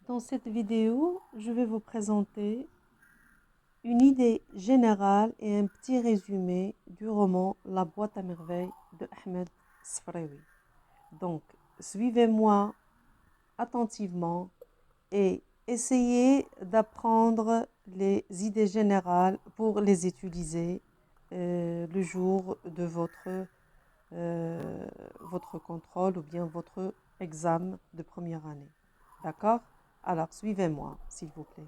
Dans cette vidéo, je vais vous présenter une idée générale et un petit résumé du roman La boîte à merveilles de Ahmed Sfraoui. Donc, suivez-moi attentivement et essayez d'apprendre les idées générales pour les utiliser le jour de votre contrôle ou bien votre examen de première année. D'accord? Alors, suivez-moi, s'il vous plaît.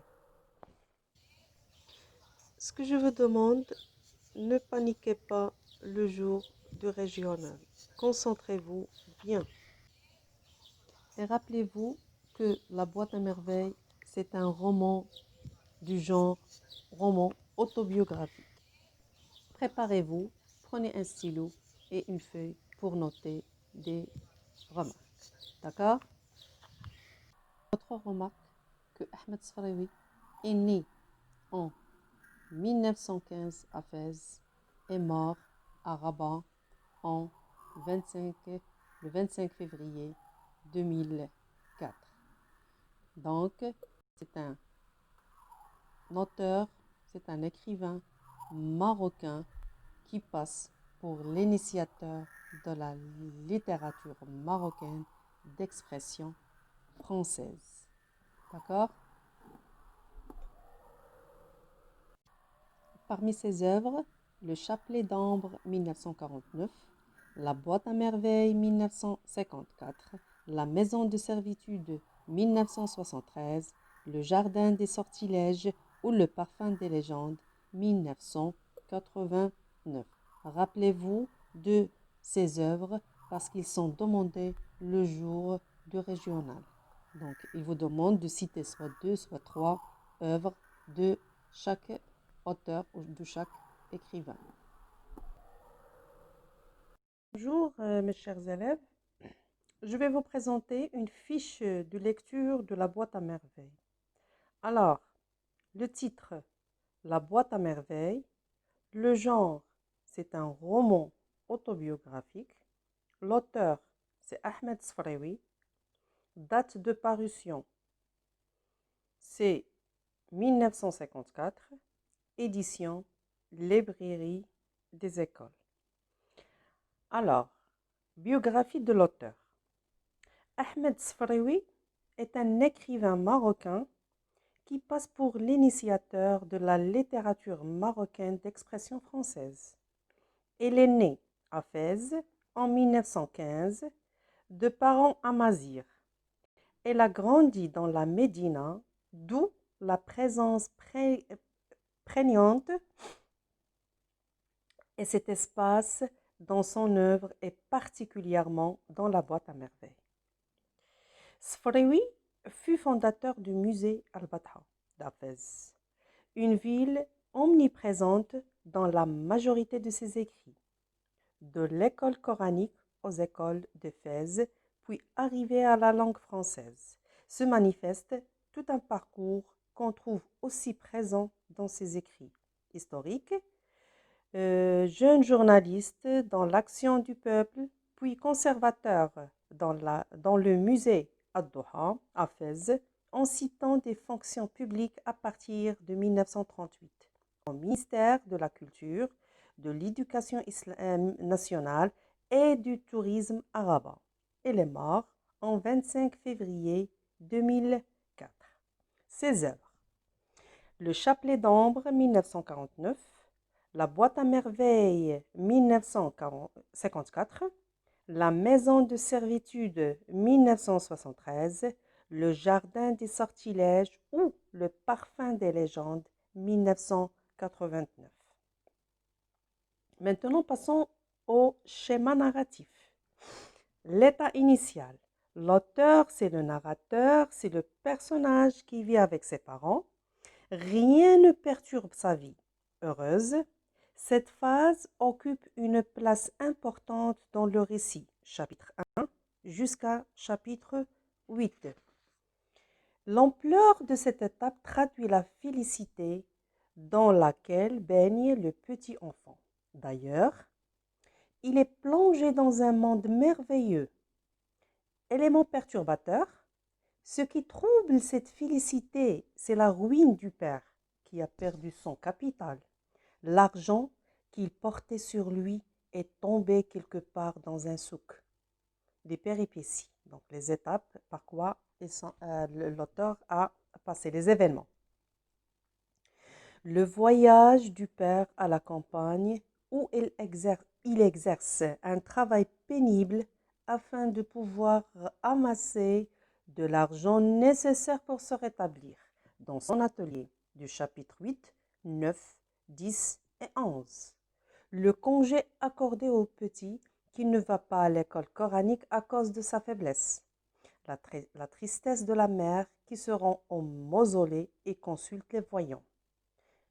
Ce que je vous demande, ne paniquez pas le jour du régional. Concentrez-vous bien. Et rappelez-vous que La boîte à merveilles, c'est un roman du genre roman autobiographique. Préparez-vous, prenez un stylo et une feuille pour noter des remarques. D'accord? Autre remarque que Ahmed Sfraoui est né en 1915 à Fès et mort à Rabat en le 25 février 2004. Donc, c'est un auteur, c'est un écrivain marocain qui passe pour l'initiateur de la littérature marocaine d'expression française. D'accord? Parmi ses œuvres, Le Chapelet d'ambre 1949, La boîte à merveilles 1954, La maison de servitude 1973, Le jardin des sortilèges ou Le parfum des légendes 1989. Rappelez-vous de ces œuvres parce qu'ils sont demandés le jour du régional. Donc, il vous demande de citer soit 2, soit 3 œuvres de chaque auteur ou de chaque écrivain. Bonjour mes chers élèves, je vais vous présenter une fiche de lecture de La boîte à merveilles. Alors, le titre, La boîte à merveilles, le genre, c'est un roman autobiographique, l'auteur, c'est Ahmed Sfraoui, date de parution, c'est 1954, édition Librairie des écoles. Alors, biographie de l'auteur. Ahmed Sfraoui est un écrivain marocain qui passe pour l'initiateur de la littérature marocaine d'expression française. Il est né à Fès en 1915 de parents amazirs. Elle a grandi dans la Médina, d'où la présence prégnante et cet espace dans son œuvre et particulièrement dans La boîte à merveilles. Sfraoui fut fondateur du musée Al-Batha d'Fès, une ville omniprésente dans la majorité de ses écrits, de l'école coranique aux écoles de Fès, puis arrivé à la langue française. Se manifeste tout un parcours qu'on trouve aussi présent dans ses écrits historiques, jeune journaliste dans l'action du peuple, puis conservateur dans le musée Ad-Duha à Fès, en citant des fonctions publiques à partir de 1938 au ministère de la Culture, de l'Éducation nationale et du Tourisme à Rabat. Il est mort en 25 février 2004. Ses œuvres. Le Chapelet d'ambre 1949, La boîte à merveilles 1954, La maison de servitude 1973, Le jardin des sortilèges ou Le parfum des légendes 1989. Maintenant, passons au schéma narratif. L'état initial. L'auteur, c'est le narrateur, c'est le personnage qui vit avec ses parents. Rien ne perturbe sa vie. heureuse. Cette phase occupe une place importante dans le récit, chapitre 1 jusqu'à chapitre 8. L'ampleur de cette étape traduit la félicité dans laquelle baigne le petit enfant. D'ailleurs, il est plongé dans un monde merveilleux. Élément perturbateur, ce qui trouble cette félicité, c'est la ruine du père qui a perdu son capital. L'argent qu'il portait sur lui est tombé quelque part dans un souk. Les péripéties, donc les étapes par quoi l'auteur a passé les événements. Le voyage du père à la campagne où il exerce un travail pénible afin de pouvoir amasser de l'argent nécessaire pour se rétablir dans son atelier du chapitre 8, 9, 10 et 11. Le congé accordé au petit qui ne va pas à l'école coranique à cause de sa faiblesse. La tristesse de la mère qui se rend au mausolée et consulte les voyants.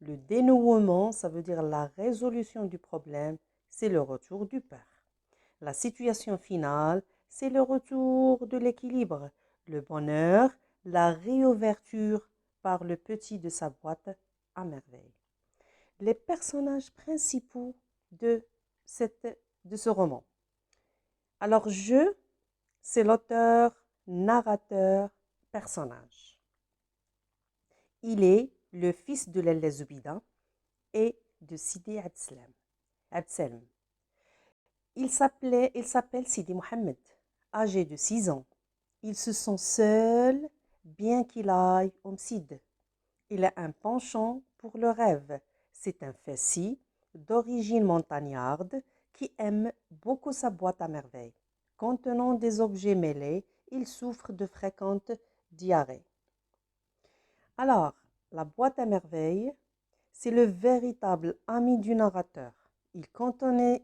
Le dénouement, ça veut dire la résolution du problème, c'est le retour du père. La situation finale, c'est le retour de l'équilibre, le bonheur, la réouverture par le petit de sa boîte à merveille. Les personnages principaux de ce roman. Alors, c'est l'auteur, narrateur, personnage. Il est le fils de Lalla Zoubida et de Sidi Abdselm. Il s'appelle Sidi Mohamed, âgé de 6 ans. Il se sent seul, bien qu'il aille au Msid. Il a un penchant pour le rêve. C'est un fessi d'origine montagnarde qui aime beaucoup sa boîte à merveilles. Contenant des objets mêlés, il souffre de fréquentes diarrhées. Alors, la boîte à merveilles, c'est le véritable ami du narrateur. Il contenait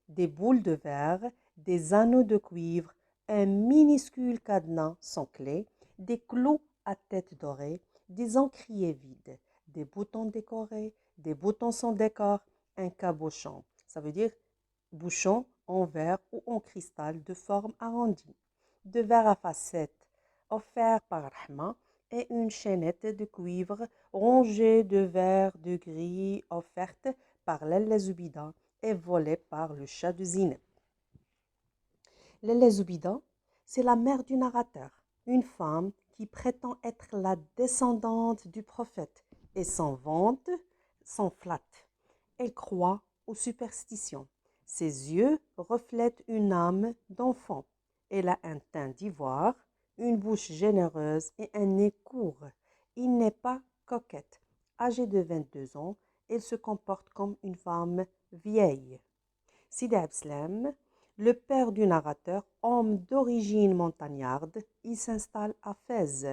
des boules de verre, des anneaux de cuivre, un minuscule cadenas sans clé, des clous à tête dorée, des encriers vides, des boutons décorés, des boutons sans décor, un cabochon. Ça veut dire bouchon en verre ou en cristal de forme arrondie, de verre à facettes offert par Rahma et une chaînette de cuivre rongée de verre de gris offerte par Lalla Zoubida et volée par le chat de Zineb. Lalla Zoubida, c'est la mère du narrateur, une femme qui prétend être la descendante du prophète et s'en vante, s'en flatte. Elle croit aux superstitions. Ses yeux reflètent une âme d'enfant. Elle a un teint d'ivoire, une bouche généreuse et un nez court. Il n'est pas coquette. Âgée de 22 ans, elle se comporte comme une femme vieille. Sidi Abdeslam, le père du narrateur, homme d'origine montagnarde, il s'installe à Fès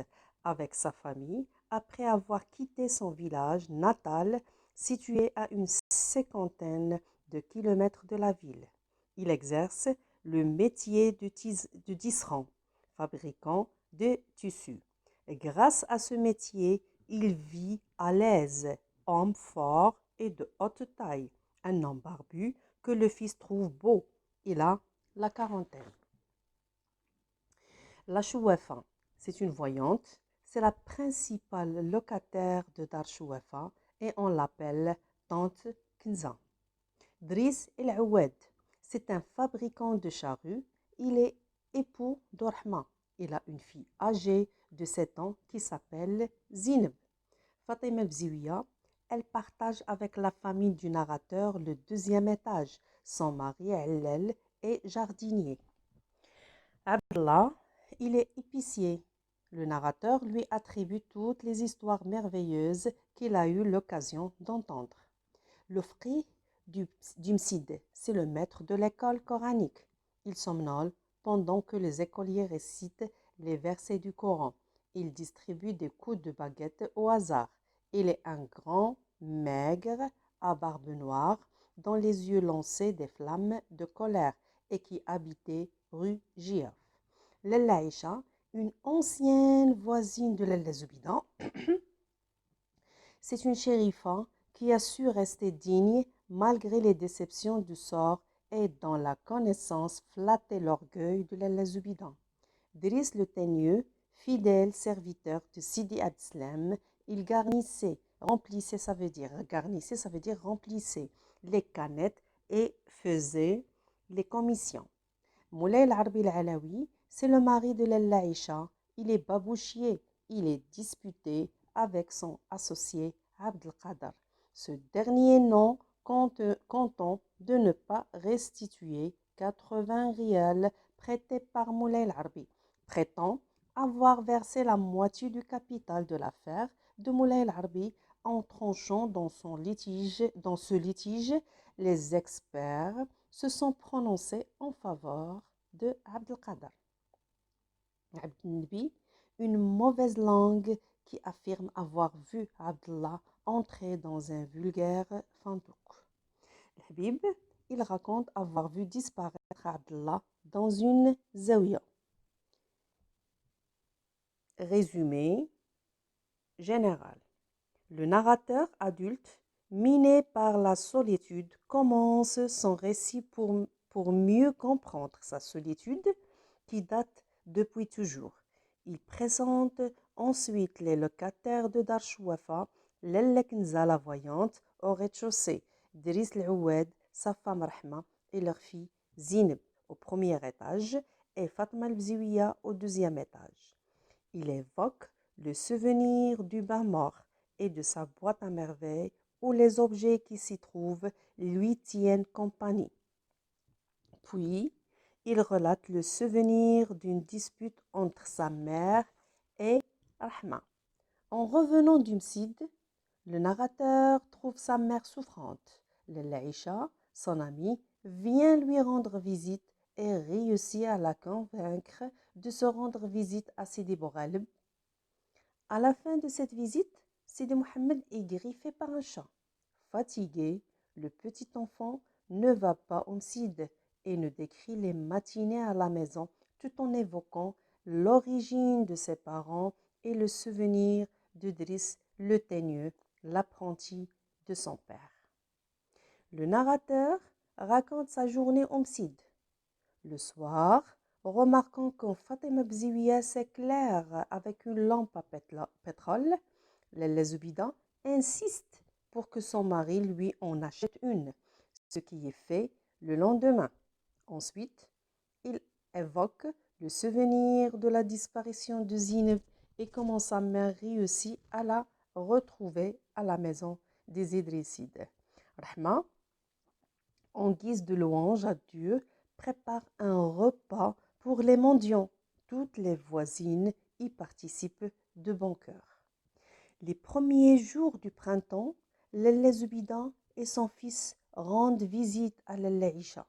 avec sa famille après avoir quitté son village natal situé à une cinquantaine de kilomètres de la ville. Il exerce le métier de tisserand, fabricant de tissus. Et grâce à ce métier, il vit à l'aise, homme fort et de haute taille, un homme barbu que le fils trouve beau. Il a la quarantaine. La Chouefa, c'est une voyante, c'est la principale locataire de Dar Chouefa et on l'appelle Tante Kinza. Driss El Aoued, c'est un fabricant de charrues. Il est époux d'Orhma. Il a une fille âgée de 7 ans qui s'appelle Zineb. Fatima Bziouia, elle partage avec la famille du narrateur le 2e étage. Son mari Hellel est jardinier. Abdallah, il est épicier. Le narrateur lui attribue toutes les histoires merveilleuses qu'il a eu l'occasion d'entendre. Le frère du Msid, c'est le maître de l'école coranique. Il somnole pendant que les écoliers récitent les versets du Coran. Il distribue des coups de baguette au hasard. Il est un grand, maigre, à barbe noire, dont les yeux lançaient des flammes de colère et qui habitait rue Gioff. Lalla Aïcha, une ancienne voisine de Lalla Zoubida, c'est une chérifa qui a su rester digne malgré les déceptions du sort et dans la connaissance flatter l'orgueil de Lalla Zoubidan. Driss le Teigneux, fidèle serviteur de Sidi Abdeslam, il remplissait, ça veut dire remplissait les canettes et faisait les commissions. Moulay al-Arbi al-Alawi, c'est le mari de Lalla Aïcha. Il est babouchier, il est disputé avec son associé Abdelkader. Ce dernier nom content de ne pas restituer 80 rials prêtés par Moulay al-Arbi, prétend avoir versé la moitié du capital de l'affaire de Moulay al-Arbi en tranchant dans ce litige. Les experts se sont prononcés en faveur de Abdelkader. Abdelnabi, une mauvaise langue qui affirme avoir vu Abdallah entrer dans un vulgaire fantouk. Habib, il raconte avoir vu disparaître Abdallah dans une zaouia. Résumé général. Le narrateur adulte, miné par la solitude, commence son récit pour mieux comprendre sa solitude qui date depuis toujours. Il présente ensuite les locataires de Darchouafa, Lelleknza la voyante au rez-de-chaussée, Driss Oued, sa femme Rahma et leur fille Zineb au premier étage et Fatma al-Bziouia au deuxième étage. Il évoque le souvenir du bain mort et de sa boîte à merveilles où les objets qui s'y trouvent lui tiennent compagnie. Puis, il relate le souvenir d'une dispute entre sa mère et Rahma. En revenant du Msid, le narrateur trouve sa mère souffrante. Aïcha, son amie, vient lui rendre visite et réussit à la convaincre de se rendre visite à Sidi Bougaleb. À la fin de cette visite, Sidi Mohammed est griffé par un chat. Fatigué, le petit enfant ne va pas au Msid et ne décrit les matinées à la maison tout en évoquant l'origine de ses parents et le souvenir de Driss le Teigneux, l'apprenti de son père. Le narrateur raconte sa journée au Msid. Le soir, remarquant que Fatima Bziouia s'éclaire avec une lampe à pétrole, Lalla Zoubida insiste pour que son mari lui en achète une, ce qui est fait le lendemain. Ensuite, il évoque le souvenir de la disparition de Zineb et comment sa mère réussit à la retrouver à la maison des Idrissides. Rahma, en guise de louange à Dieu, prépare un repas pour les mendiants. Toutes les voisines y participent de bon cœur. Les premiers jours du printemps, Lalla Zoubida et son fils rendent visite à Lalla Aïcha.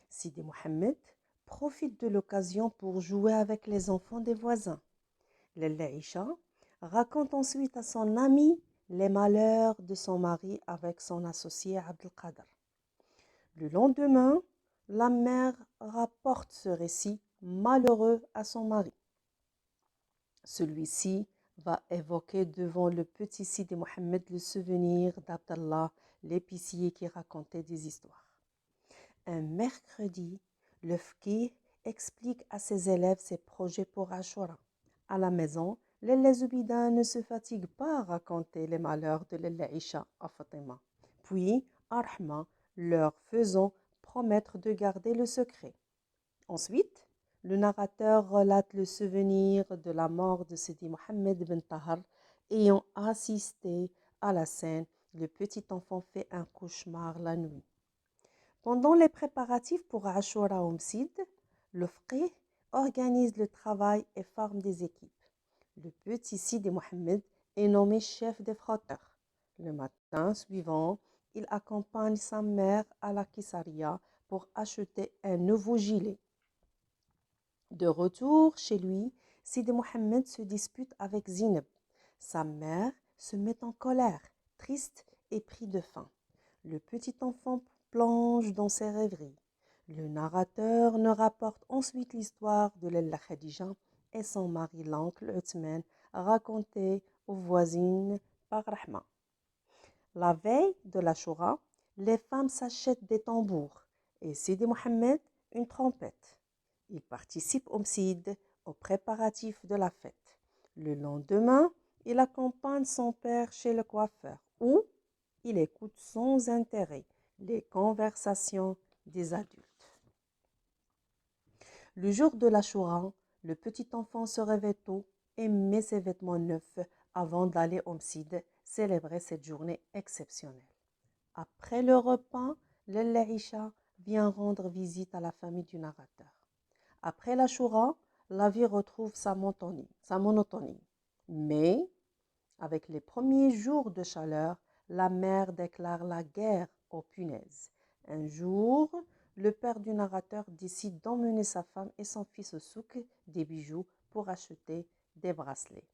Sidi Mohammed profite de l'occasion pour jouer avec les enfants des voisins. Lalla Aïcha raconte ensuite à son ami les malheurs de son mari avec son associé Abdelkader. Le lendemain, la mère rapporte ce récit malheureux à son mari. Celui-ci va évoquer devant le petit Sidi Mohammed le souvenir d'Abdallah, l'épicier qui racontait des histoires. Un mercredi, le fqih explique à ses élèves ses projets pour Ashura. À la maison, Lalla Zoubida ne se fatigue pas à raconter les malheurs de Lalla Aïcha à Fatima, puis à Rahma, leur faisant promettre de garder le secret. Ensuite, le narrateur relate le souvenir de la mort de Sidi Mohammed ben Tahar. Ayant assisté à la scène, le petit enfant fait un cauchemar la nuit. Pendant les préparatifs pour Ashura au Msid, le fqih organise le travail et forme des équipes. Le petit Sidi Mohammed est nommé chef des frotteurs. Le matin suivant, il accompagne sa mère à la Kissaria pour acheter un nouveau gilet. De retour chez lui, Sidi Mohammed se dispute avec Zineb. Sa mère se met en colère, triste et pris de faim. Le petit enfant plonge dans ses rêveries. Le narrateur nous rapporte ensuite l'histoire de Lalla Khadija et son mari l'oncle Uthman, racontée aux voisines par Rahma. La veille de l'Achoura, les femmes s'achètent des tambours et Sidi Mohamed une trompette. Il participe au Msid, aux préparatifs de la fête. Le lendemain, il accompagne son père chez le coiffeur où il écoute sans intérêt les conversations des adultes. Le jour de l'Achoura, le petit enfant se réveille tôt et met ses vêtements neufs avant d'aller au Msid célébrer cette journée exceptionnelle. Après le repas, l'Aïcha vient rendre visite à la famille du narrateur. Après l'Achoura, la vie retrouve sa monotonie. Mais, avec les premiers jours de chaleur, la mère déclare la guerre aux punaises. Un jour, le père du narrateur décide d'emmener sa femme et son fils au souk des bijoux pour acheter des bracelets.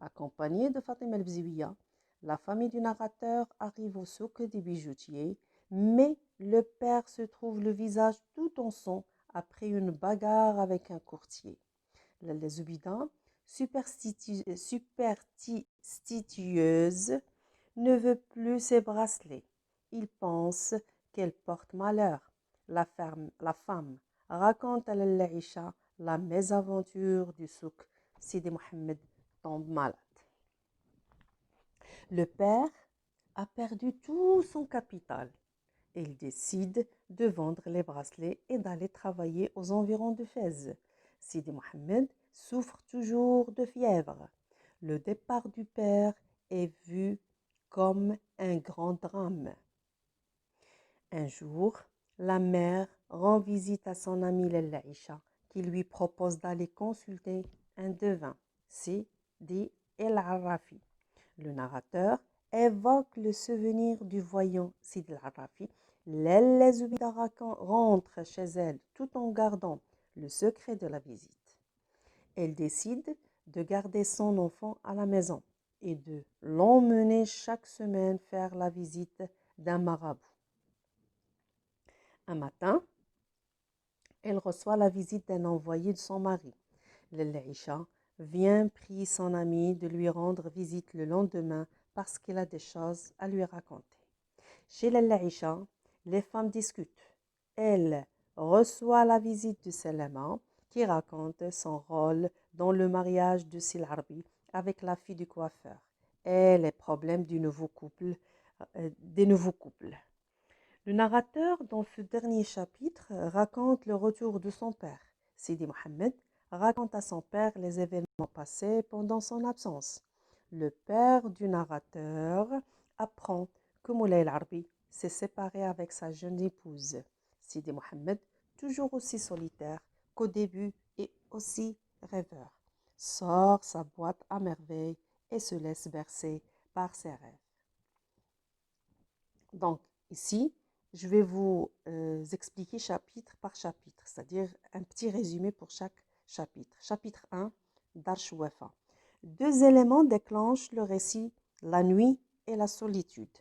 Accompagnée de Fatima el-Bziwiya, la famille du narrateur arrive au souk des bijoutiers, mais le père se trouve le visage tout en sang après une bagarre avec un courtier. Les Zoubida, superstitieuse, ne veut plus ses bracelets. Il pense qu'elle porte malheur. La femme raconte à l'Aïcha la mésaventure du souk. Sidi Mohamed tombe malade. Le père a perdu tout son capital. Il décide de vendre les bracelets et d'aller travailler aux environs de Fès. Sidi Mohamed souffre toujours de fièvre. Le départ du père est vu comme un grand drame. Un jour, la mère rend visite à son amie l'Aïcha qui lui propose d'aller consulter un devin, Sidi el-Arrafi. Le narrateur évoque le souvenir du voyant Sidi el-Arrafi. Lella Zoubida rentre chez elle tout en gardant le secret de la visite. Elle décide de garder son enfant à la maison et de l'emmener chaque semaine faire la visite d'un marabout. Un matin, elle reçoit la visite d'un envoyé de son mari. L'Aïcha vient prier son ami de lui rendre visite le lendemain parce qu'il a des choses à lui raconter. Chez l'Aïcha, les femmes discutent. Elle reçoit la visite de Salama qui raconte son rôle dans le mariage de Silarbi avec la fille du coiffeur et les problèmes des nouveaux couples. Le narrateur, dans ce dernier chapitre, raconte le retour de son père. Sidi Mohamed raconte à son père les événements passés pendant son absence. Le père du narrateur apprend que Moulay el-Arbi s'est séparé avec sa jeune épouse. Sidi Mohamed, toujours aussi solitaire qu'au début et aussi rêveur, sort sa boîte à merveille et se laisse bercer par ses rêves. Donc, ici, je vais vous expliquer chapitre par chapitre, c'est-à-dire un petit résumé pour chaque chapitre. Chapitre 1, Darsh Wafa. Deux éléments déclenchent le récit, la nuit et la solitude.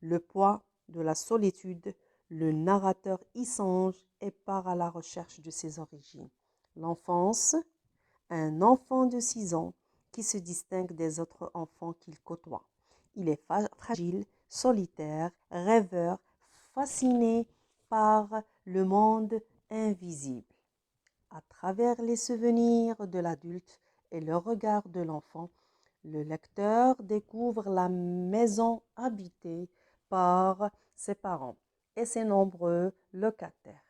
Le poids de la solitude, le narrateur y songe et part à la recherche de ses origines. L'enfance, un enfant de 6 ans qui se distingue des autres enfants qu'il côtoie. Il est fragile, solitaire, rêveur, fasciné par le monde invisible. À travers les souvenirs de l'adulte et le regard de l'enfant, le lecteur découvre la maison habitée par ses parents et ses nombreux locataires.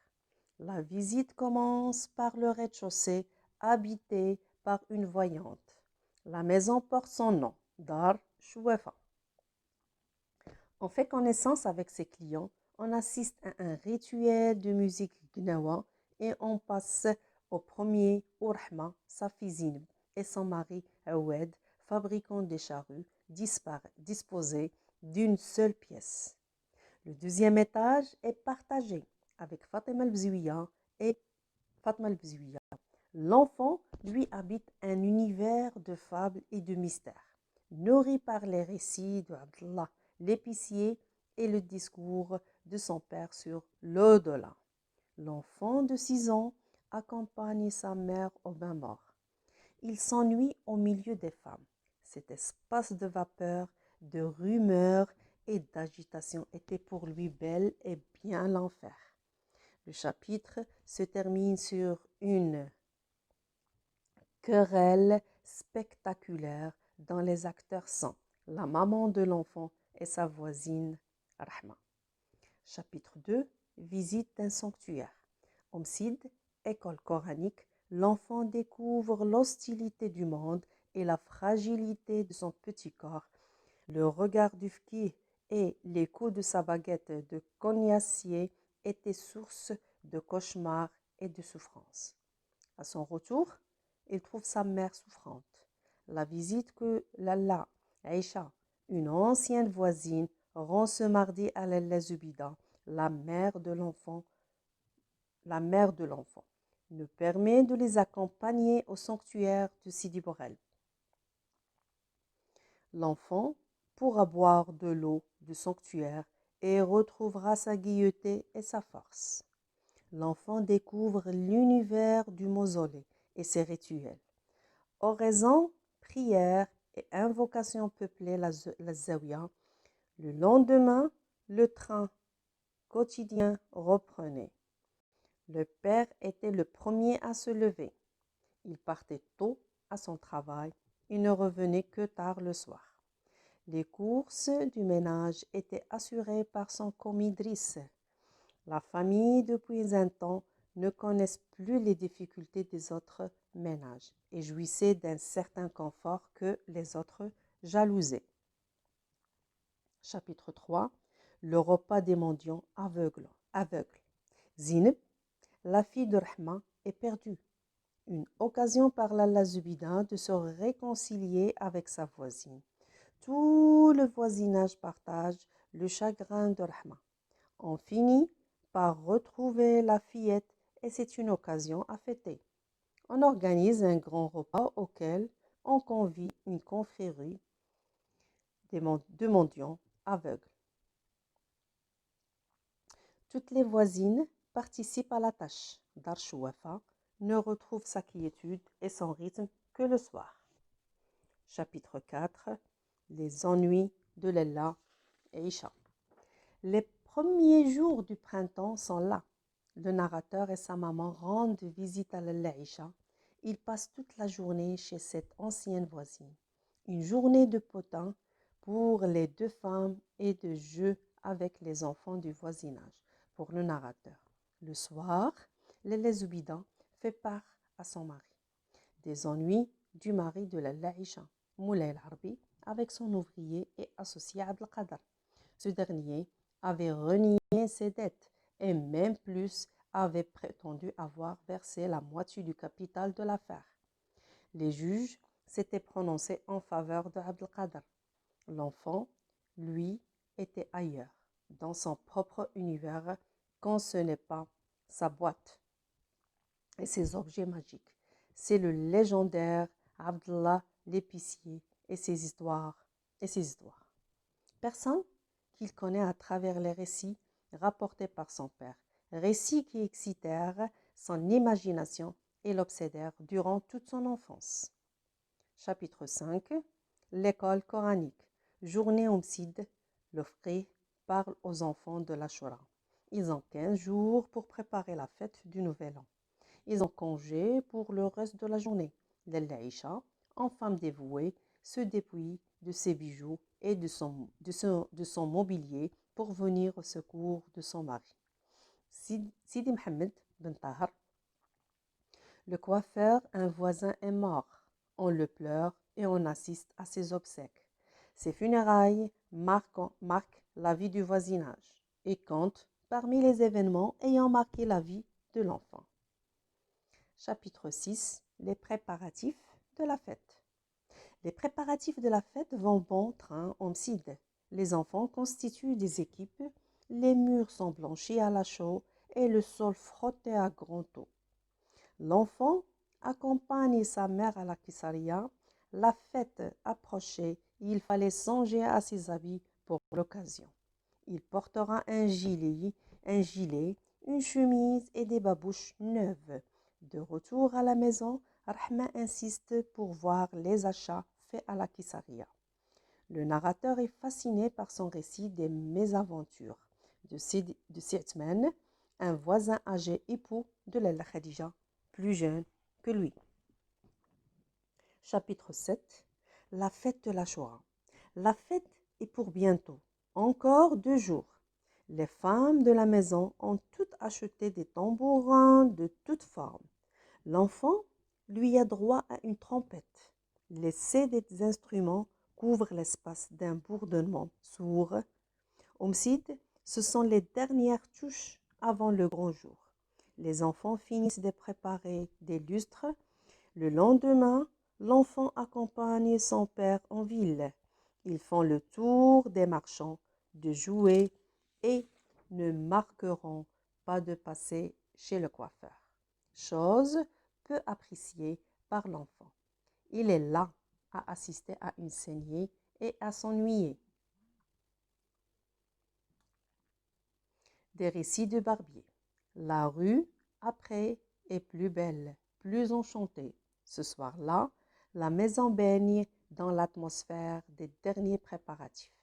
La visite commence par le rez-de-chaussée habité par une voyante. La maison porte son nom, Dar Chouefa. On fait connaissance avec ses clients, on assiste à un rituel de musique gnawa et on passe au premier Urhma, sa fille et son mari Awed, fabricant des charrues disposées d'une seule pièce. Le deuxième étage est partagé avec Fatima el-Bziwiya et Fatma el-Bziwiya. L'enfant, lui, habite un univers de fables et de mystères, nourri par les récits de Abdallah, l'épicier, et le discours de son père sur l'au-delà. L'enfant de 6 ans accompagne sa mère au bain mort. Il s'ennuie au milieu des femmes. Cet espace de vapeur, de rumeurs et d'agitation était pour lui bel et bien l'enfer. Le chapitre se termine sur une querelle spectaculaire dont les acteurs sont la maman de l'enfant et sa voisine Rahma. Chapitre 2. Visite d'un sanctuaire. Omsid, école coranique, l'enfant découvre l'hostilité du monde et la fragilité de son petit corps. Le regard du fqih et les coups de sa baguette de cognacier étaient source de cauchemars et de souffrances. À son retour, il trouve sa mère souffrante. La visite que Lalla, Aïcha, une ancienne voisine, rend ce mardi à Lalla Zubida, la mère de l'enfant, nous permet de les accompagner au sanctuaire de Sidi Borel. L'enfant pourra boire de l'eau du sanctuaire et retrouvera sa gaieté et sa force. L'enfant découvre l'univers du mausolée et ses rituels. Oraison, prières et invocations peuplaient la zawiya. Le lendemain, le train quotidien reprenait. Le père était le premier à se lever. Il partait tôt à son travail et ne revenait que tard le soir. Les courses du ménage étaient assurées par son commis Driss. La famille, depuis un temps, ne connaissent plus les difficultés des autres ménages et jouissaient d'un certain confort que les autres jalousaient. Chapitre 3. Le repas des mendiants aveugles. Zineb, la fille de Rahma, est perdue. Une occasion par Lalla Zubida de se réconcilier avec sa voisine. Tout le voisinage partage le chagrin de Rahma. On finit par retrouver la fillette et c'est une occasion à fêter. On organise un grand repas auquel on convie une confrérie de mendiants aveugles. Toutes les voisines participent à la tâche. Darch Wafa ne retrouve sa quiétude et son rythme que le soir. Chapitre 4. Les ennuis de Lalla et Isha. Les premiers jours du printemps sont là. Le narrateur et sa maman rendent visite à Lalla Isha. Ils passent toute la journée chez cette ancienne voisine. Une journée de potin pour les deux femmes et de jeux avec les enfants du voisinage pour le narrateur. Le soir, Lalla Zubida fait part à son mari des ennuis du mari de Lalla Isha, Moulay El-Harbi, avec son ouvrier et associé Abdelkader. Ce dernier avait renié ses dettes et même plus avait prétendu avoir versé la moitié du capital de l'affaire. Les juges s'étaient prononcés en faveur de Abdelkader. L'enfant, lui, était ailleurs, dans son propre univers, quand ce n'est pas sa boîte et ses objets magiques. C'est le légendaire Abdallah l'épicier et ses histoires. Personne qu'il connaît à travers les récits rapportés par son père, récits qui excitèrent son imagination et l'obsédèrent durant toute son enfance. Chapitre 5. L'école coranique. Journée Omsid, le fqih parle aux enfants de l'Ashura. Ils ont 15 jours pour préparer la fête du Nouvel An. Ils ont congé pour le reste de la journée. Lalla Isha, en femme dévouée, se dépouille de ses bijoux et de son mobilier pour venir au secours de son mari. Sidi Mohamed Ben Tahar, le coiffeur, un voisin, est mort. On le pleure et on assiste à ses obsèques. Ses funérailles marquent la vie du voisinage et comptent parmi les événements ayant marqué la vie de l'enfant. Chapitre 6. Les préparatifs de la fête. Les préparatifs de la fête vont bon train en Omsid. Les enfants constituent des équipes, les murs sont blanchis à la chaux et le sol frotté à grand eau. L'enfant accompagne sa mère à la Kisaria. La fête approchait, il fallait songer à ses habits pour l'occasion. Il portera un gilet, une chemise et des babouches neuves. De retour à la maison, Rahma insiste pour voir les achats faits à la Kisaria. Le narrateur est fasciné par son récit des mésaventures de Si'tman, un voisin âgé époux de Lalla Khadija, plus jeune que lui. Chapitre 7. La fête de l'Achoura. La fête est pour bientôt, encore 2 jours. Les femmes de la maison ont toutes acheté des tambourins de toutes formes. L'enfant, lui, a droit à une trompette. L'essai des instruments couvre l'espace d'un bourdonnement sourd. Omsid, ce sont les dernières touches avant le grand jour. Les enfants finissent de préparer des lustres. Le lendemain, l'enfant accompagne son père en ville. Ils font le tour des marchands de jouets et ne marqueront pas de passer chez le coiffeur. Chose peu appréciée par l'enfant. Il est là à assister à une saignée et à s'ennuyer. Des récits de Barbier. La rue, après, est plus belle, plus enchantée. Ce soir-là, la maison baigne dans l'atmosphère des derniers préparatifs.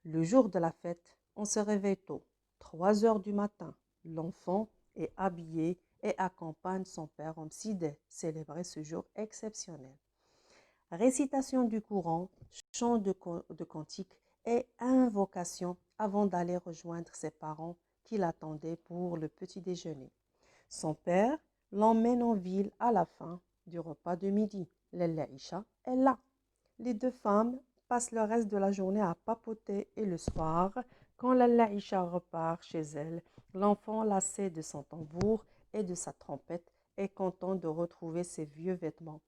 Le jour de la fête, on se réveille tôt, 3 heures du matin. L'enfant est habillé et accompagne son père Omsid célébrer ce jour exceptionnel. Récitation du Coran, chant de cantique et invocation avant d'aller rejoindre ses parents qui l'attendaient pour le petit déjeuner. Son père l'emmène en ville à la fin du repas de midi. Lalla Isha est là. Les 2 femmes passent le reste de la journée à papoter et le soir, quand Lalla Isha repart chez elle, l'enfant lassé de son tambour et de sa trompette est content de retrouver ses vieux vêtements.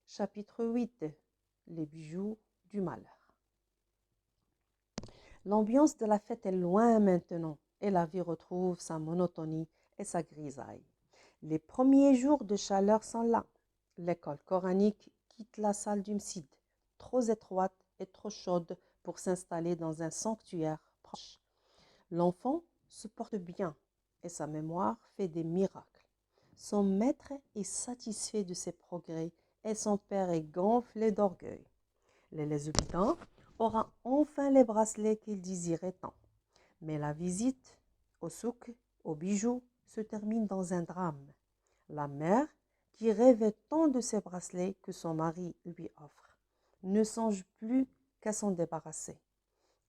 Chapitre 8. Les bijoux du malheur. L'ambiance de la fête est loin maintenant et la vie retrouve sa monotonie et sa grisaille. Les premiers jours de chaleur sont là. L'école coranique quitte la salle du Msid, trop étroite et trop chaude pour s'installer dans un sanctuaire proche. L'enfant se porte bien et sa mémoire fait des miracles. Son maître est satisfait de ses progrès et son père est gonflé d'orgueil. Les habitants aura enfin les bracelets qu'il désirait tant. Mais la visite au souk, aux bijoux, se termine dans un drame. La mère, qui rêvait tant de ces bracelets que son mari lui offre, ne songe plus qu'à s'en débarrasser.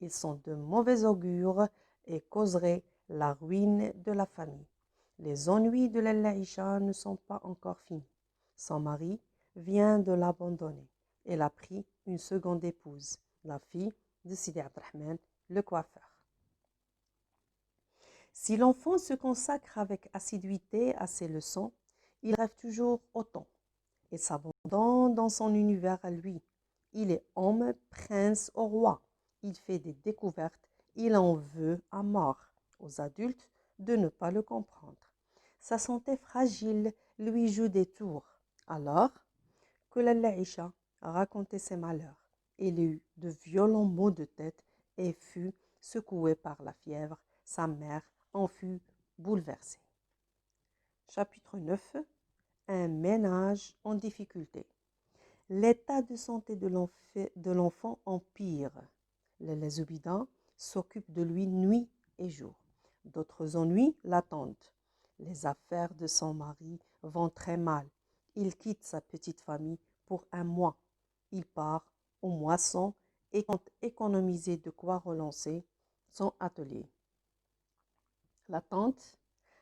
Ils sont de mauvais augure et causeraient la ruine de la famille. Les ennuis de Lalla Isha ne sont pas encore finis. Son mari vient de l'abandonner. Elle a pris une seconde épouse, la fille de Sidi Abdelrahman, le coiffeur. Si l'enfant se consacre avec assiduité à ses leçons, il rêve toujours autant et s'abandonne dans son univers à lui. Il est homme, prince au roi. Il fait des découvertes, il en veut à mort. Aux adultes de ne pas le comprendre. Sa santé fragile lui joue des tours. Alors que Lalla Isha racontait ses malheurs, il eut de violents maux de tête et fut secoué par la fièvre. Sa mère en fut bouleversée. Chapitre 9. Un ménage en difficulté. L'état de santé de l'enfant empire. Les Zubida s'occupent de lui nuit et jour. D'autres ennuis l'attendent. Les affaires de son mari vont très mal. Il quitte sa petite famille pour un mois. Il part aux moissons et compte économiser de quoi relancer son atelier. L'attente,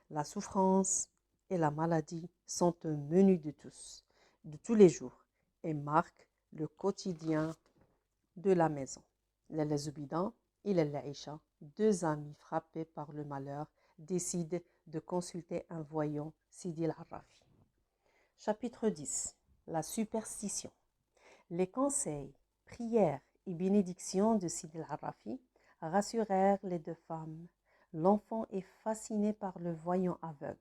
la souffrance et la maladie sont un menu de tous les jours, et marquent le quotidien de la maison. Les Zubida et les Laïcha, 2 amis frappés par le malheur, décident de consulter un voyant, Sidi al-Arrafi. Chapitre 10. La superstition. Les conseils, prières et bénédictions de Sidi al-Arrafi rassurèrent les 2 femmes. L'enfant est fasciné par le voyant aveugle.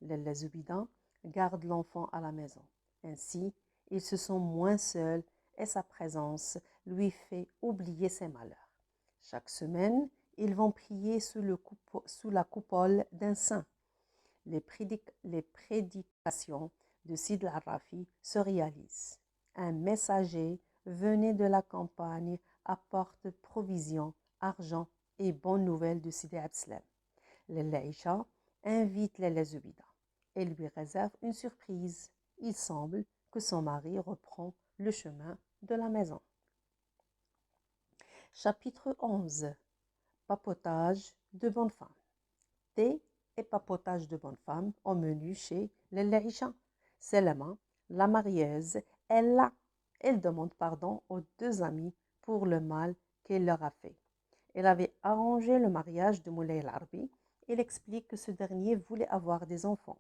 Les Zubida gardent l'enfant à la maison. Ainsi, ils se sent moins seuls et sa présence lui fait oublier ses malheurs. Chaque semaine, ils vont prier sous la coupole d'un saint. Les prédications de Sid al-Rafi se réalisent. Un messager venaient de la campagne, apportent provisions, argent et bonnes nouvelles de Sidi Abdeslam. Lalla Aïcha invite Lalla Zubida et lui réserve une surprise. Il semble que son mari reprend le chemin de la maison. Chapitre 11. Papotage de bonne femme. Thé et papotage de bonne femme au menu chez Lalla Aïcha. Selma, la marieuse, est là. Elle demande pardon aux deux amis pour le mal qu'elle leur a fait. Elle avait arrangé le mariage de Moulay El-Arbi. Elle explique que ce dernier voulait avoir des enfants.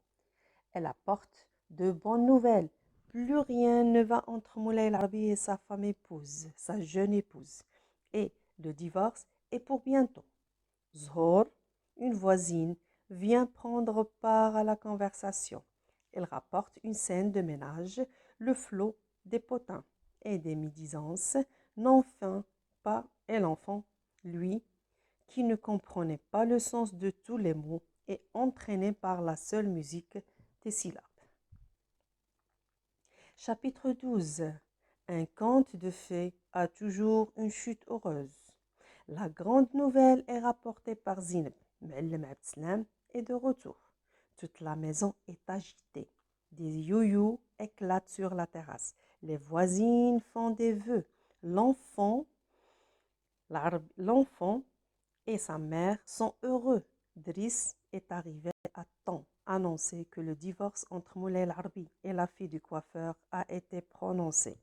Elle apporte de bonnes nouvelles. Plus rien ne va entre Moulay El-Arbi et sa femme épouse, sa jeune épouse. Et le divorce est pour bientôt. Zhor, une voisine, vient prendre part à la conversation. Elle rapporte une scène de ménage, le flot des potins et des médisances n'en fin pas et l'enfant, lui, qui ne comprenait pas le sens de tous les mots et entraîné par la seule musique des syllabes. Chapitre 12. Un conte de fées a toujours une chute heureuse. La grande nouvelle est rapportée par Zineb. M'Alem Abdeslam est de retour. Toute la maison est agitée. Des youyous éclatent sur la terrasse. Les voisines font des vœux. L'enfant et sa mère sont heureux. Driss est arrivé à temps, annoncer que le divorce entre Moulay El-Arbi et la fille du coiffeur a été prononcé.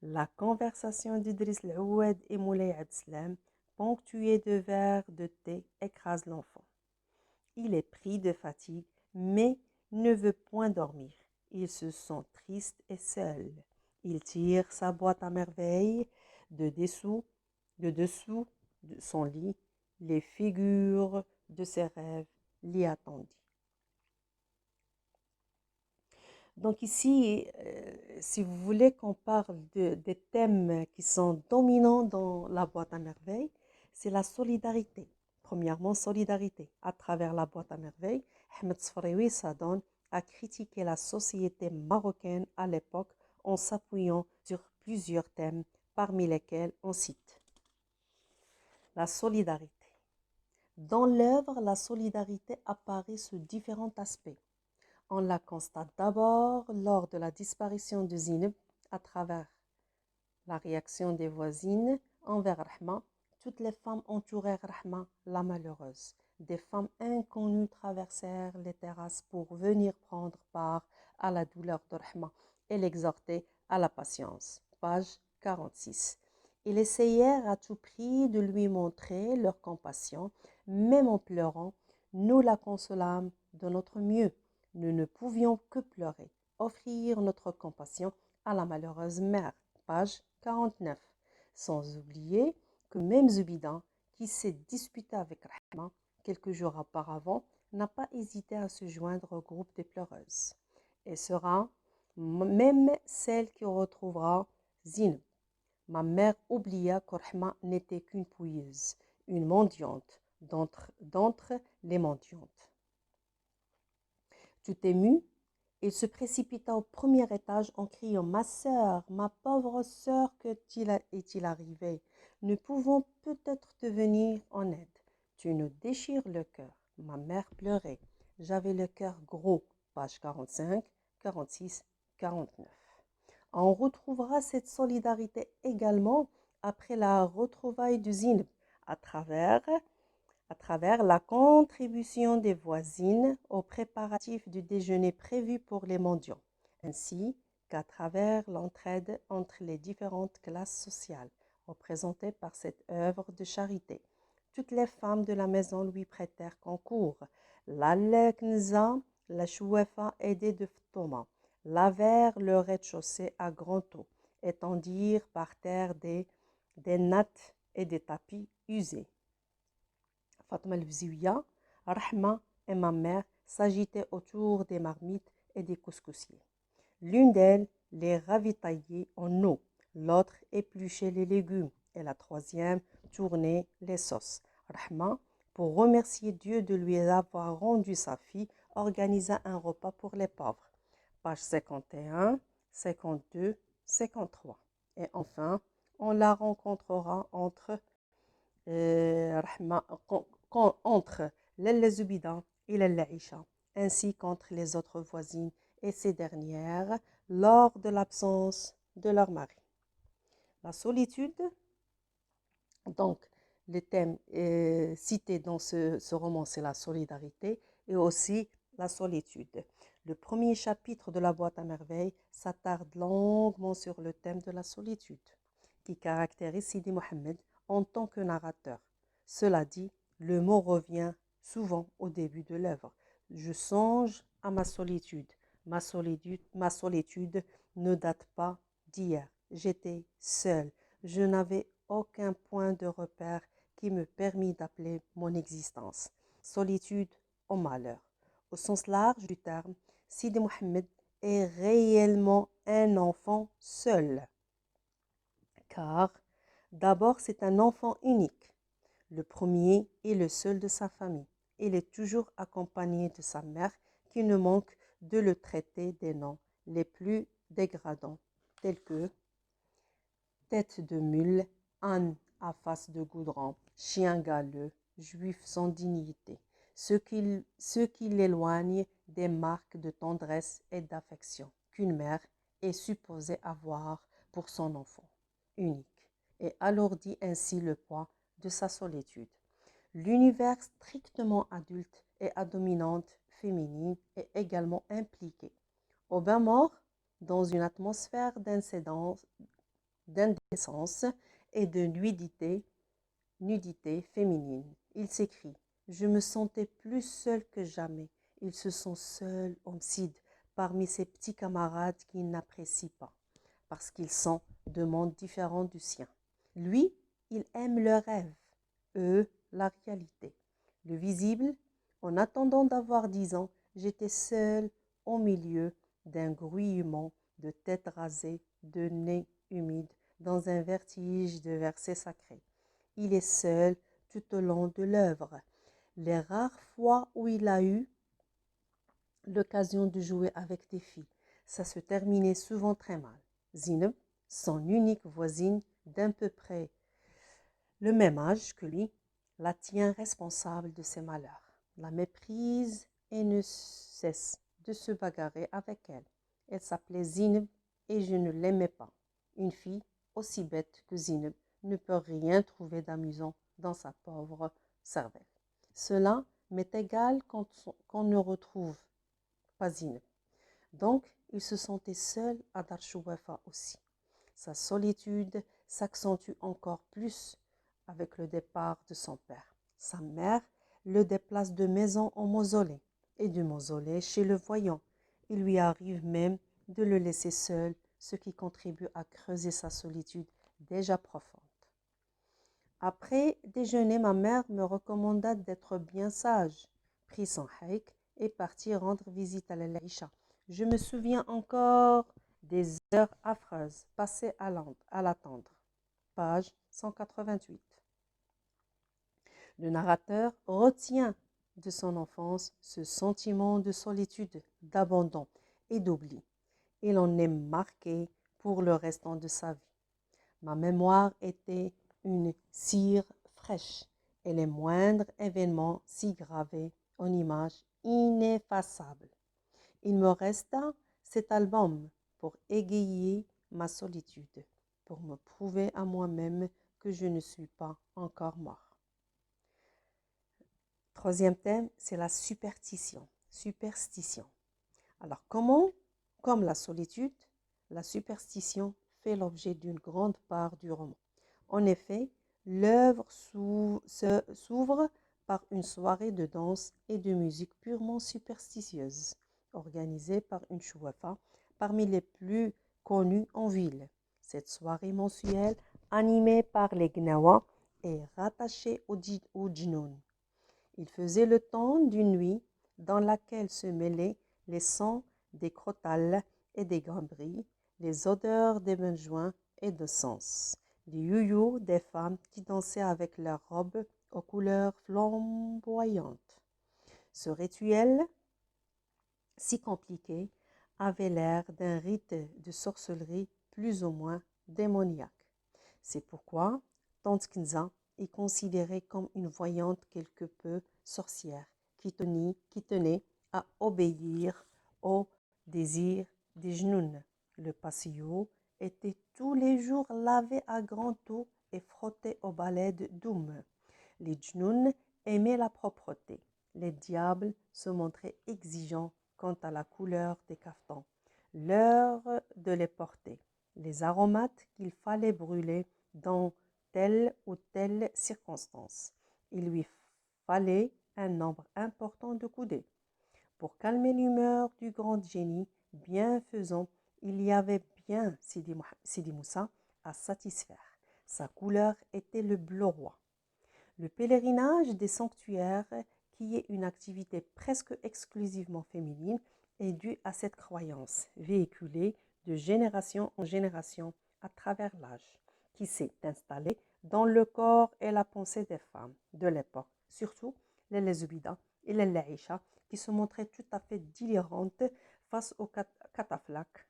La conversation d'Idriss El-Oued et Moulay Abdeslam, ponctuée de verres de thé, écrase l'enfant. Il est pris de fatigue, mais ne veut point dormir. Il se sent triste et seul. Il tire sa boîte à merveilles de dessous de son lit. Les figures de ses rêves l'y attendent. Donc ici, si vous voulez qu'on parle des thèmes qui sont dominants dans la boîte à merveilles, c'est la solidarité. Premièrement, solidarité. À travers la boîte à merveilles, Ahmed Sfraoui s'adonne à critiquer la société marocaine à l'époque en s'appuyant sur plusieurs thèmes, parmi lesquels on cite la solidarité. Dans l'œuvre, la solidarité apparaît sous différents aspects. On la constate d'abord lors de la disparition de Zineb à travers la réaction des voisines envers Rahma. Toutes les femmes entouraient Rahma, la malheureuse. Des femmes inconnues traversèrent les terrasses pour venir prendre part à la douleur de Rahma et l'exhorter à la patience. Page 46. Ils essayèrent à tout prix de lui montrer leur compassion, même en pleurant. Nous la consolâmes de notre mieux. Nous ne pouvions que pleurer, offrir notre compassion à la malheureuse mère. Page 49. Sans oublier que même Zubida, qui s'est disputé avec Rahma quelques jours auparavant, n'a pas hésité à se joindre au groupe des pleureuses. Et sera même celle qui retrouvera Zineb. Ma mère oublia que Rahma n'était qu'une pouilleuse, une mendiante d'entre les mendiantes. Tout ému, il se précipita au premier étage en criant « Ma sœur, ma pauvre sœur, est-il arrivé? Nous pouvons peut-être te venir en aide. Tu nous déchires le cœur. » Ma mère pleurait. J'avais le cœur gros. Page 45, 46, 49. On retrouvera cette solidarité également après la retrouvaille de Zineb à travers la contribution des voisines aux préparatifs du déjeuner prévu pour les mendiants, ainsi qu'à travers l'entraide entre les différentes classes sociales représentées par cette œuvre de charité. Toutes les femmes de la maison lui prêtèrent concours. La Leknza, la Chouefa aidée de Thomas, lavèrent le rez-de-chaussée à grand eau, étendirent par terre des nattes et des tapis usés. Fatma el-Bzouia, Rahma et ma mère s'agitaient autour des marmites et des couscoussiers. L'une d'elles les ravitaillait en eau, l'autre épluchait les légumes et la troisième tournait les sauces. Rahma, pour remercier Dieu de lui avoir rendu sa fille, organisa un repas pour les pauvres. Page 51, 52, 53. Et enfin, on la rencontrera entre Lalla Zubida et Lalla Isha, ainsi qu'entre les autres voisines et ces dernières lors de l'absence de leur mari. La solitude, donc le thème cité dans ce roman, c'est la solidarité et aussi la solitude. Le premier chapitre de la boîte à merveilles s'attarde longuement sur le thème de la solitude, qui caractérise Sidi Mohammed en tant que narrateur. Cela dit, le mot revient souvent au début de l'œuvre. Je songe à ma solitude. Ma solitude ne date pas d'hier. J'étais seule. Je n'avais aucun point de repère qui me permit d'appeler mon existence. Solitude au malheur. Au sens large du terme, Sidi Mohammed est réellement un enfant seul. Car d'abord, c'est un enfant unique, le premier et le seul de sa famille. Il est toujours accompagné de sa mère qui ne manque de le traiter des noms les plus dégradants, tels que tête de mule, âne à face de goudron, chien galeux, juif sans dignité, ce qui l'éloigne des marques de tendresse et d'affection qu'une mère est supposée avoir pour son enfant unique, et alourdit ainsi le poids de sa solitude. L'univers strictement adulte et à dominante féminine est également impliqué. Au bain mort, dans une atmosphère d'indécence et de nudité féminine. Il s'écrie: je me sentais plus seul que jamais. Il se sent seul, homicide, parmi ses petits camarades qu'il n'apprécie pas, parce qu'ils sont de mondes différents du sien. Lui, il aime le rêve, eux, la réalité. Le visible, en attendant d'avoir 10 ans, j'étais seul au milieu d'un grouillement de têtes rasées, de nez humides, dans un vertige de versets sacrés. Il est seul tout au long de l'œuvre. Les rares fois où il a eu l'occasion de jouer avec des filles, ça se terminait souvent très mal. Zineb, son unique voisine d'à peu près le même âge que lui, la tient responsable de ses malheurs, la méprise et ne cesse de se bagarrer avec elle. Elle s'appelait Zineb et je ne l'aimais pas. Une fille aussi bête que Zineb ne peut rien trouver d'amusant dans sa pauvre cervelle. Cela m'est égal quand on ne retrouve pas Zineb. Donc, il se sentait seul à Dar Chouafa aussi. Sa solitude s'accentue encore plus avec le départ de son père. Sa mère le déplace de maison en mausolée et de mausolée chez le voyant. Il lui arrive même de le laisser seul, ce qui contribue à creuser sa solitude déjà profonde. Après déjeuner, ma mère me recommanda d'être bien sage, prit son haïk et partit rendre visite à l'Aïcha. Je me souviens encore des heures affreuses passées à l'attendre. Page 188. Le narrateur retient de son enfance ce sentiment de solitude, d'abandon et d'oubli. Il en est marqué pour le restant de sa vie. Ma mémoire était une cire fraîche et les moindres événements s'y gravaient en images ineffaçables. Il me resta cet album pour égayer ma solitude, pour me prouver à moi-même que je ne suis pas encore mort. Troisième thème, c'est la superstition. Superstition. Alors, comme la solitude, la superstition fait l'objet d'une grande part du roman. En effet, l'œuvre s'ouvre par une soirée de danse et de musique purement superstitieuse, organisée par une chouafa parmi les plus connues en ville. Cette soirée mensuelle, animée par les Gnawa, est rattachée au djinnoun. Il faisait le temps d'une nuit dans laquelle se mêlaient les sons des crotales et des gambris, les odeurs des benjoins et de sens, les youyous des femmes qui dansaient avec leurs robes aux couleurs flamboyantes. Ce rituel, si compliqué, avait l'air d'un rite de sorcellerie plus ou moins démoniaque. C'est pourquoi Tante Kinza est considérée comme une voyante quelque peu sorcière qui tenait à obéir au désir des genoux. Le patio était tous les jours lavé à grand eau et frotté au balai de Doum. Les genoux aimaient la propreté. Les diables se montraient exigeants quant à la couleur des caftans, l'heure de les porter, les aromates qu'il fallait brûler dans telle ou telle circonstance. Il lui fallait un nombre important de coudées. Pour calmer l'humeur du grand génie bienfaisant, il y avait bien Sidi Moussa à satisfaire. Sa couleur était le bleu roi. Le pèlerinage des sanctuaires, qui est une activité presque exclusivement féminine, est dû à cette croyance véhiculée de génération en génération à travers l'âge, qui s'est installée dans le corps et la pensée des femmes de l'époque, surtout les Lézubidas et les Laïcha, qui se montraient tout à fait délirantes face au cataflaque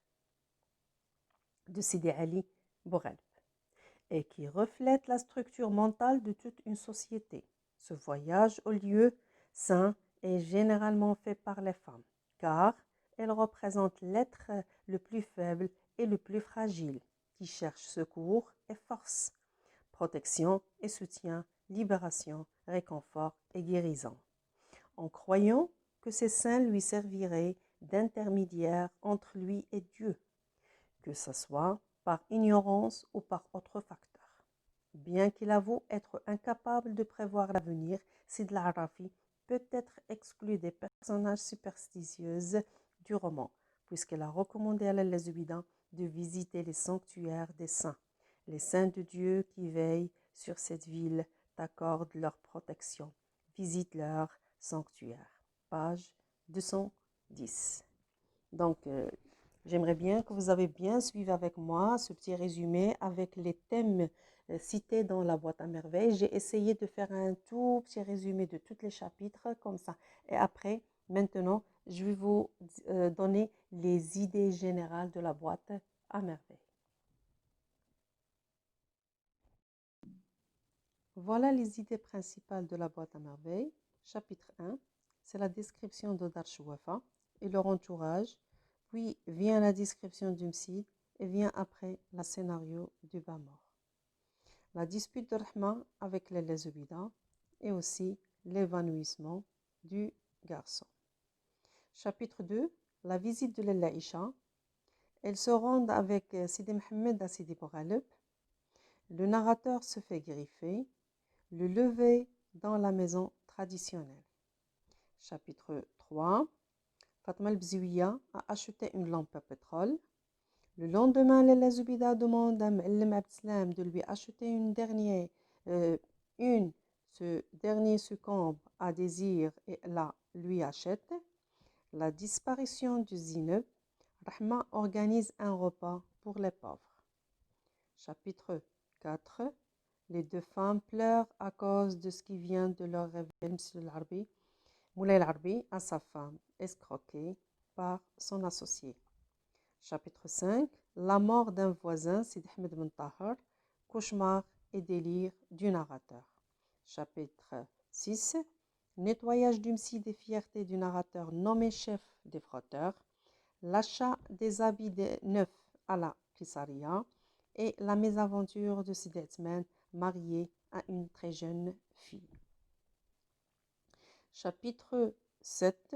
de Sidi Ali Bourel et qui reflète la structure mentale de toute une société. Ce voyage au lieu saint est généralement fait par les femmes, car elles représentent l'être le plus faible et le plus fragile, qui cherche secours et force, protection et soutien, libération, réconfort et guérison. En croyant que ces saints lui serviraient d'intermédiaire entre lui et Dieu, que ce soit par ignorance ou par autre facteur. Bien qu'il avoue être incapable de prévoir l'avenir, Sid al-Arafi peut être exclu des personnages superstitieux du roman, puisqu'elle a recommandé à l'Alazubida de visiter les sanctuaires des saints. Les saints de Dieu qui veillent sur cette ville t'accordent leur protection. Visite leur sanctuaire. Page 210. Donc, j'aimerais bien que vous avez bien suivi avec moi ce petit résumé avec les thèmes cités dans la boîte à merveilles. J'ai essayé de faire un tout petit résumé de tous les chapitres comme ça. Et après, maintenant, je vais vous donner les idées générales de la boîte à merveilles. Voilà les idées principales de la boîte à merveilles. Chapitre 1, c'est la description de Dar Shouafa et leur entourage. Puis vient la description du Msid et vient après le scénario du bas mort. La dispute de Rahma avec les Lézubidas et aussi l'évanouissement du garçon. Chapitre 2, la visite de l'Aïcha. Elles se rendent avec Sidi Mohamed à Sidi Bouraleb. Le narrateur se fait griffer. Le lever dans la maison traditionnelle. Chapitre 3. Fatma al-Bziouia a acheté une lampe à pétrole. Le lendemain, les Zubida demandent à M'Alem Abdeslam de lui acheter ce dernier succombe à désir et la lui achète. La disparition du Zineb. Rahma organise un repas pour les pauvres. Chapitre 4. Les deux femmes pleurent à cause de ce qui vient de leur révéler Moulay al-Arbi à sa femme, escroquée par son associé. Chapitre 5. La mort d'un voisin, Sid Ahmed Ben Tahar, cauchemar et délire du narrateur. Chapitre 6. Nettoyage du Msi des fiertés du narrateur nommé chef des frotteurs. L'achat des habits neufs à la Kisaria et la mésaventure de Sid Etzmen marié à une très jeune fille. Chapitre 7.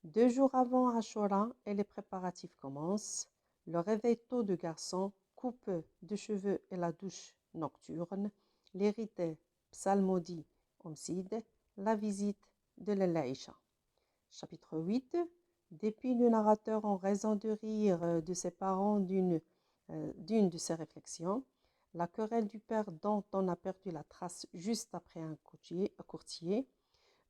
2 jours avant Ashura et les préparatifs commencent. Le réveil tôt de garçon, coupe de cheveux et la douche nocturne, l'hérité psalmodie Omsid, la visite de l'Aïcha. Chapitre 8. Dépit du narrateur en raison de rire de ses parents d'une de ses réflexions. La querelle du père dont on a perdu la trace juste après un courtier.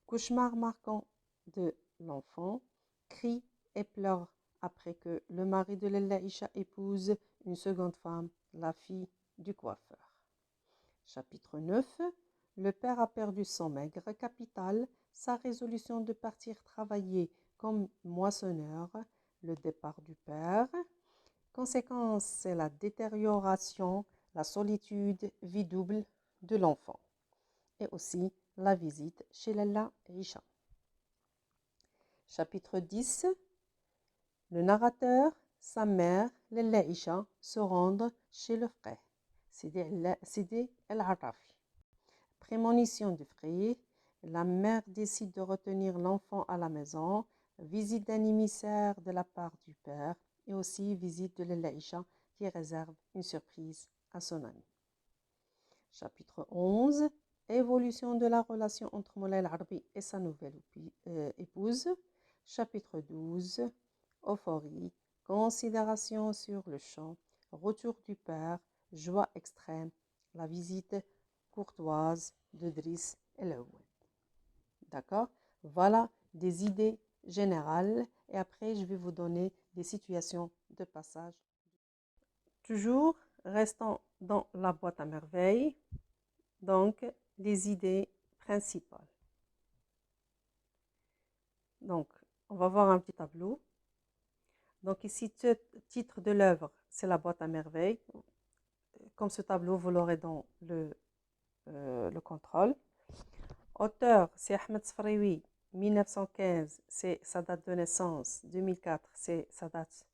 Cauchemar marquant de l'enfant. Crie et pleure après que le mari de l'Aïcha épouse une seconde femme, la fille du coiffeur. Chapitre 9. Le père a perdu son maigre capital, sa résolution de partir travailler comme moissonneur, le départ du père, Conséquence, c'est la détérioration, la solitude, vie double de l'enfant. Et aussi la visite chez Lalla Isha. Chapitre 10. Le narrateur, sa mère, Lalla Isha, se rendent chez le frère, Sidi El-Arrafi. Prémonition du frère, la mère décide de retenir l'enfant à la maison, visite d'un émissaire de la part du père et aussi visite de Lalla Isha qui réserve une surprise à son ami. Chapitre 11. Évolution de la relation entre Moulay El-Arbi et sa nouvelle épouse. Chapitre 12. Euphorie, considération sur le champ, retour du père, joie extrême, la visite courtoise de Driss El-Awwal. D'accord? Voilà des idées générales et après je vais vous donner des situations de passage. Toujours restant dans la boîte à merveilles, donc les idées principales. Donc, on va voir un petit tableau. Donc ici, le titre de l'œuvre, c'est la boîte à merveilles. Comme ce tableau, vous l'aurez dans le contrôle. Auteur, c'est Ahmed Sfraoui, 1915, c'est sa date de naissance. 2004, c'est sa date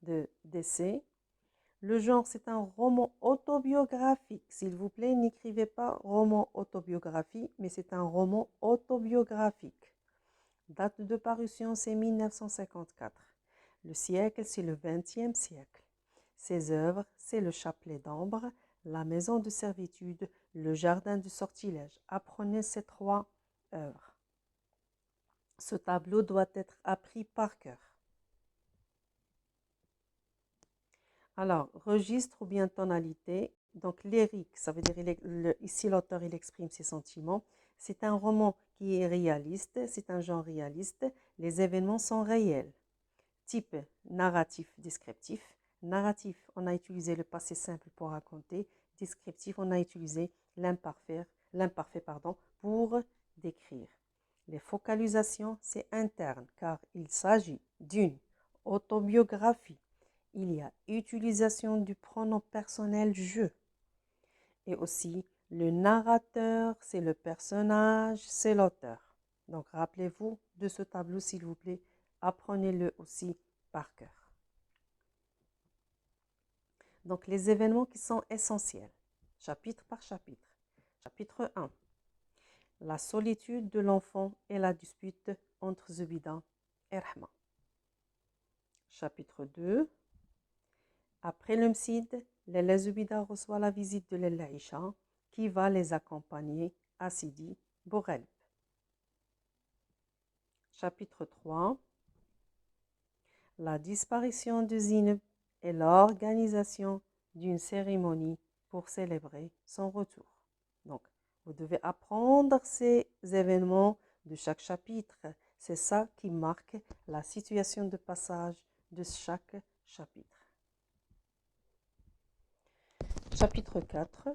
de décès. Le genre, c'est un roman autobiographique. S'il vous plaît, n'écrivez pas roman autobiographie, mais c'est un roman autobiographique. Date de parution, c'est 1954. Le siècle, c'est le XXe siècle. Ses œuvres, c'est le chapelet d'ambre, la maison de servitude, le jardin du sortilège. Apprenez ces 3 œuvres. Ce tableau doit être appris par cœur. Alors, registre ou bien tonalité. Donc, lyrique, ça veut dire, ici l'auteur, il exprime ses sentiments. C'est un roman qui est réaliste, c'est un genre réaliste. Les événements sont réels. Type narratif, descriptif. Narratif, on a utilisé le passé simple pour raconter. Descriptif, on a utilisé l'imparfait pour décrire. Les focalisations, c'est interne car il s'agit d'une autobiographie. Il y a utilisation du pronom personnel je. Et aussi, le narrateur, c'est le personnage, c'est l'auteur. Donc, rappelez-vous de ce tableau, s'il vous plaît. Apprenez-le aussi par cœur. Donc, les événements qui sont essentiels, chapitre par chapitre. Chapitre 1. La solitude de l'enfant et la dispute entre Zubida et Rahma. Chapitre 2. Après le Msid, Lalla Zubida reçoit la visite de Lalla Isha qui va les accompagner à Sidi Bourghalib. Chapitre 3. La disparition de Zineb et l'organisation d'une cérémonie pour célébrer son retour. Donc, vous devez apprendre ces événements de chaque chapitre. C'est ça qui marque la situation de passage de chaque chapitre. Chapitre 4.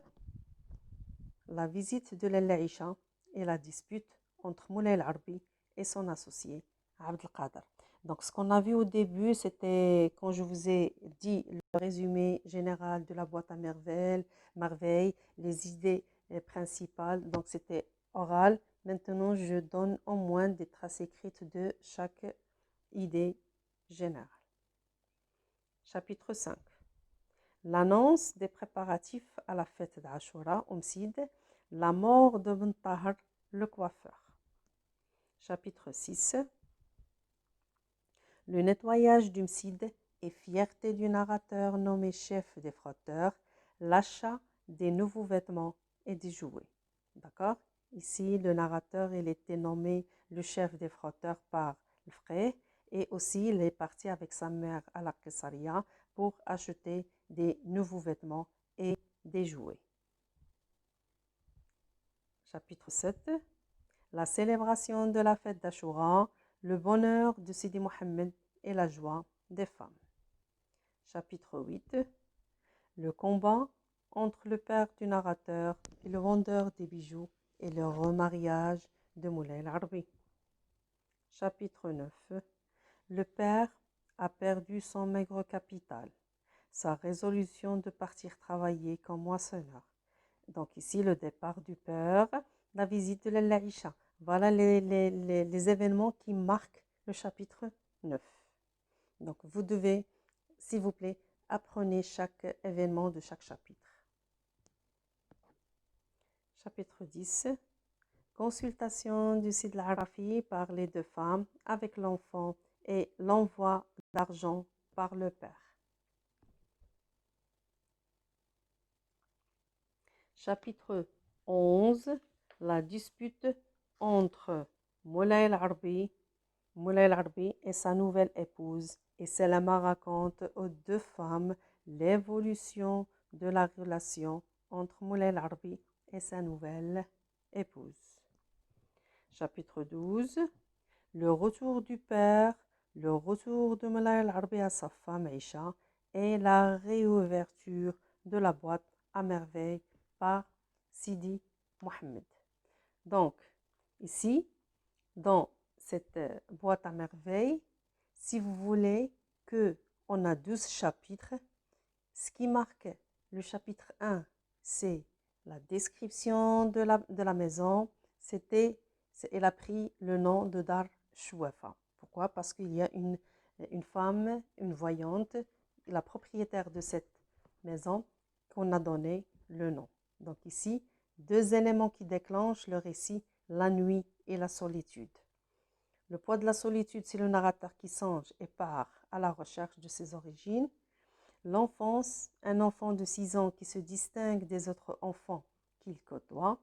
La visite de Lalla Isha et la dispute entre Moulay El-Arbi et son associé Abdelkader. Donc, ce qu'on a vu au début, c'était quand je vous ai dit le résumé général de la boîte à merveilles, les idées principales. Donc, c'était oral. Maintenant, je donne au moins des traces écrites de chaque idée générale. Chapitre 5. L'annonce des préparatifs à la fête d'Ashura, Msid, la mort de Ben Tahar, le coiffeur. Chapitre 6. Le nettoyage du Msid et fierté du narrateur nommé chef des frotteurs, l'achat des nouveaux vêtements et des jouets. D'accord? Ici, le narrateur, il était nommé le chef des frotteurs par le frère et aussi il est parti avec sa mère à la Qessaria pour acheter des nouveaux vêtements et des jouets. Chapitre 7. La célébration de la fête d'Ashura, le bonheur de Sidi Mohammed et la joie des femmes. Chapitre 8. Le combat entre le père du narrateur et le vendeur des bijoux et le remariage de Moulay El-Arbi. Chapitre 9. Le père a perdu son maigre capital. sa résolution de partir travailler comme moissonneur. Donc ici, le départ du père, la visite de l'Aïcha. Voilà les événements qui marquent le chapitre 9. Donc vous devez, s'il vous plaît, apprenez chaque événement de chaque chapitre. Chapitre 10. Consultation du Sid al-Arafi par les deux femmes avec l'enfant et l'envoi d'argent par le père. Chapitre 11. La dispute entre Moulay al-Arbi et sa nouvelle épouse. Et Selama raconte aux deux femmes l'évolution de la relation entre Moulay al-Arbi et sa nouvelle épouse. Chapitre 12. Le retour du père, le retour de Moulay al-Arbi à sa femme Aïcha et la réouverture de la boîte à merveille par Sidi Mohammed. Donc, ici, dans cette boîte à merveille, si vous voulez que on a 12 chapitres, ce qui marque le chapitre 1, c'est la description de la maison. Elle a pris le nom de Dar Chouafa. Pourquoi? Parce qu'il y a une femme, une voyante, la propriétaire de cette maison, qu'on a donné le nom. Donc ici, deux éléments qui déclenchent le récit, la nuit et la solitude. Le poids de la solitude, c'est le narrateur qui songe et part à la recherche de ses origines. L'enfance, un enfant de 6 ans qui se distingue des autres enfants qu'il côtoie.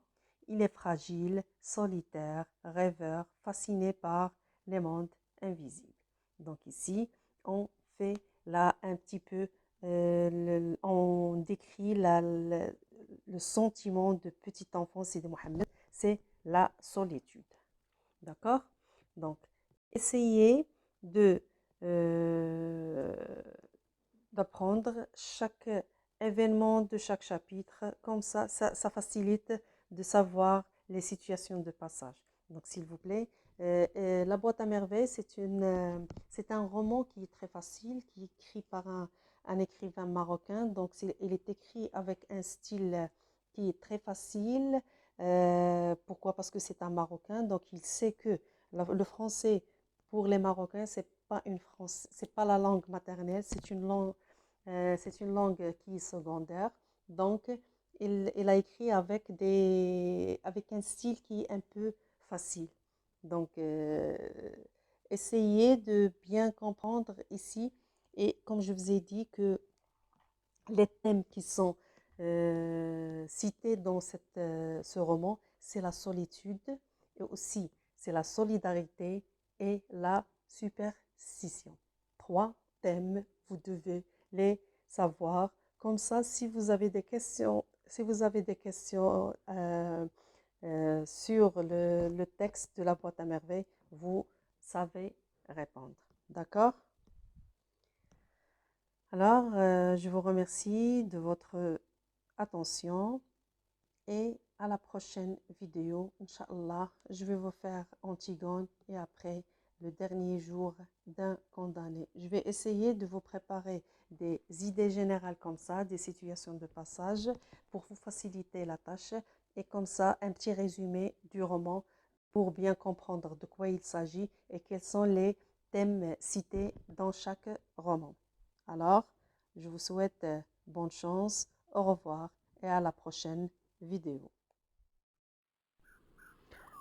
Il est fragile, solitaire, rêveur, fasciné par les mondes invisibles. Donc ici, on fait là un petit peu, on décrit le sentiment de petit enfant Sidi Mohammed, c'est la solitude. D'accord? Donc, essayez d'apprendre chaque événement de chaque chapitre. Comme ça facilite de savoir les situations de passage. Donc, s'il vous plaît, La boîte à merveilles, c'est un roman qui est très facile, qui est écrit par un écrivain marocain. Donc, il est écrit avec un style qui est très facile. Pourquoi? Parce que c'est un Marocain, donc il sait que le français pour les Marocains, c'est pas la langue maternelle, c'est une langue qui est secondaire. Donc, il a écrit avec un style qui est un peu facile. Donc, essayez de bien comprendre ici. Et comme je vous ai dit que les thèmes qui sont cités dans ce roman, c'est la solitude et aussi c'est la solidarité et la superstition. 3 thèmes, vous devez les savoir. Comme ça, si vous avez des questions, sur le texte de la boîte à merveilles, vous savez répondre. D'accord? Alors, je vous remercie de votre attention et à la prochaine vidéo. Inch'Allah, je vais vous faire Antigone et après le dernier jour d'un condamné. Je vais essayer de vous préparer des idées générales comme ça, des situations de passage pour vous faciliter la tâche et comme ça un petit résumé du roman pour bien comprendre de quoi il s'agit et quels sont les thèmes cités dans chaque roman. Alors, je vous souhaite bonne chance, au revoir et à la prochaine vidéo.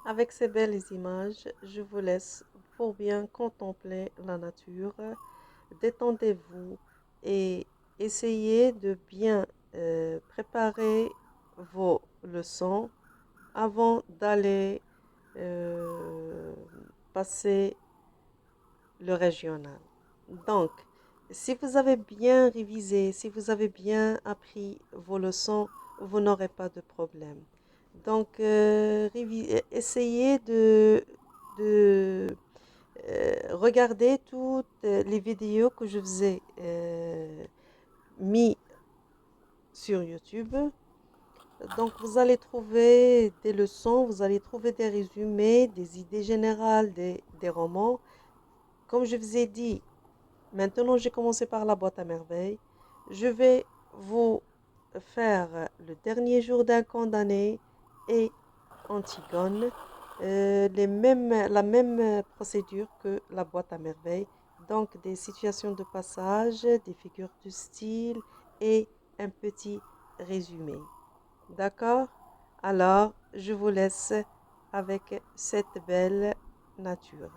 Avec ces belles images, je vous laisse pour bien contempler la nature. Détendez-vous et essayez de bien préparer vos leçons avant d'aller passer le régional. Donc, si vous avez bien révisé, si vous avez bien appris vos leçons, vous n'aurez pas de problème. Donc, essayez de regarder toutes les vidéos que je vous ai mis sur YouTube. Donc, vous allez trouver des leçons, vous allez trouver des résumés, des idées générales, des romans. Comme je vous ai dit, maintenant j'ai commencé par la boîte à merveilles. Je vais vous faire le dernier jour d'un condamné et Antigone, la même procédure que la boîte à merveilles. Donc des situations de passage, des figures de style et un petit résumé. D'accord? Alors, je vous laisse avec cette belle nature.